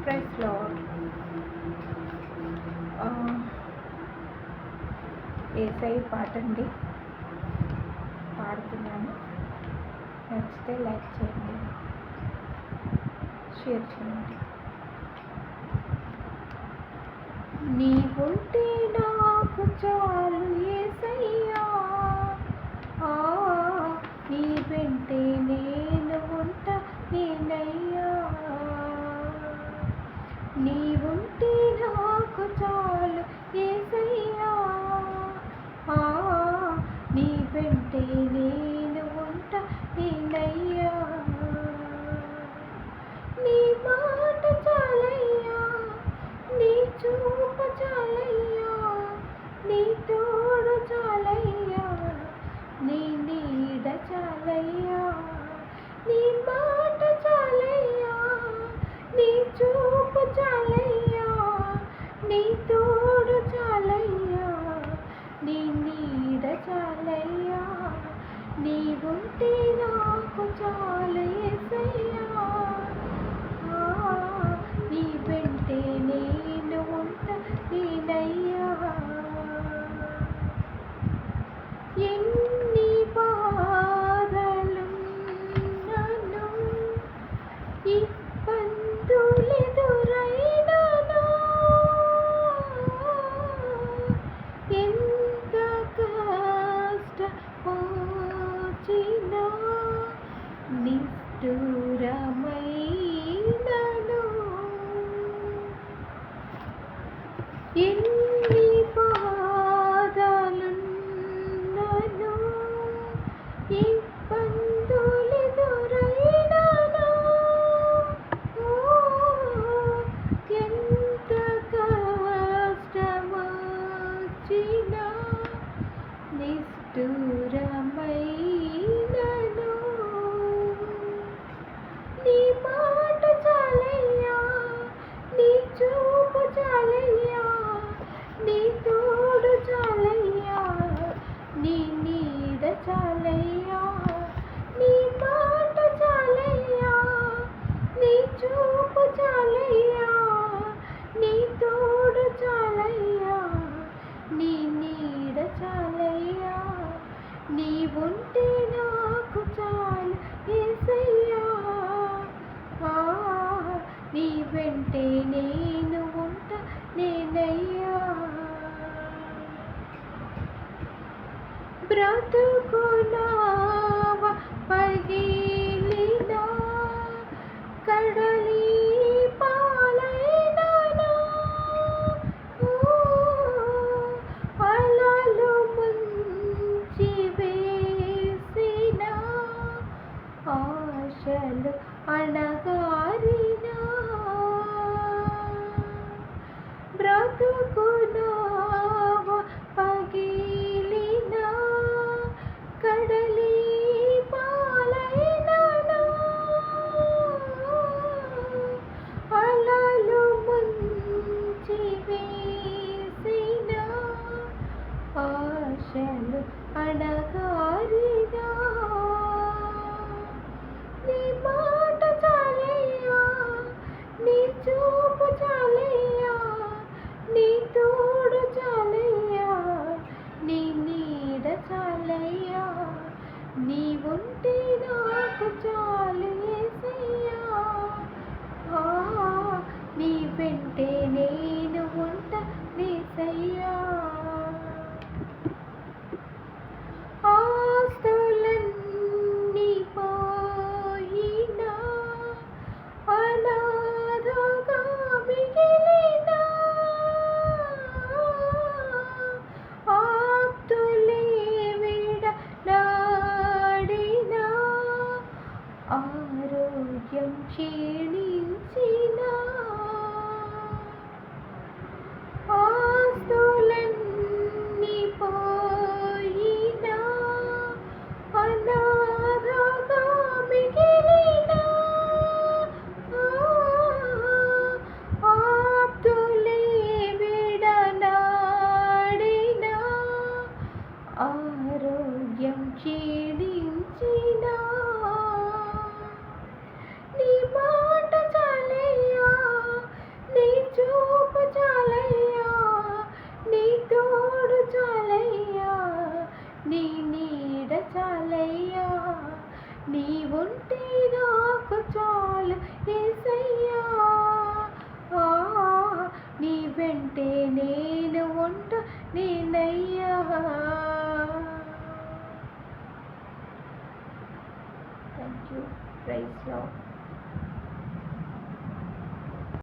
Price lord. ఏసై పాటండి పాడుతున్నాను. నచ్చితే like చేయండి, షేర్ చేయండి. నీవుంటే నాకు చాలు యేసయ్యా, నీ వెంటే నేను ఉంటా నేనయ్యా. నీవుంటే నాకు చాలు యేసయ్యా, నీ వెంటే నేను ఉంటా నేనయ్యా. నీ మాట చాలయ్యా, నీ చూపు చాలయ్యా, నీ తోడు చాలయ్యా, నీ నీడ చాలయ్యా. నీ మాట చాలయ్యా, నీ చూపు చాలయ్యా, నీ తోడు చాలయ్యా, నీ నీడ చాలయ్యా. నీవుంటే నాకు చాలు యేసయ్యా, నీ వెంటే నేను ఉంటా నేనయ్యా. ఎన్ని బాధలున్నను, ఇబ్బందులెదురైనను, ఎంత కష్టమొచ్చినా నిష్ఠురమైనను, ఎన్ని బాధలున్నను, ఇబ్బందులెదురైనను, ఎంత కష్టమొచ్చినా నిష్ఠురమైనను. నీ మాట చాలయ్యా, నీ చూపు చాలయ్యా, నీ తోడు చాలయ్యా, నీ నీడ చాలయ్యా. నీ మాట చాలయ్యా, నీ చూపు చాలయ్యా, నీ తోడు చాలయ్యా, నీ నీడ చాలయ్యా. నీవుంటే నాకు చాలు యేసయ్యా, నీ వెంటే నేను ఉంటా నేనయ్యా. బ్రతుకునావ పగిలినా, కడలి పాలైనను, అలలు ముంచి వేసిన, ఆశలు అణగారినా, బ్రతుకునావ పగిలినా, కడలి పాలైనను, అలలు ముంచి వేసిన, ఆశలు అణగారినా. నీ మాట చాలయ్యా, నీ చూపు చాలయ్యా, నీ తోడు చాలయ్యా, నీ నీడ చాలయ్యా. నీవుంటే నాకు చాలు యేసయ్యా, నీ వెంటే నేను ఉంటా యేసయ్యా. ఆస్తులన్నీ పోయినా, అనాథగా మిగిలినా, ఆప్తులే విడనాడినా, ఆరోగ్యం క్షీణించినా, ఆస్తులన్నీ పోయినా, అనాథగా మిగిలినా, ఆప్తులే విడనాడినా, ఆరోగ్యం క్షీణించినా, నీ మాట యూ. Praise lord.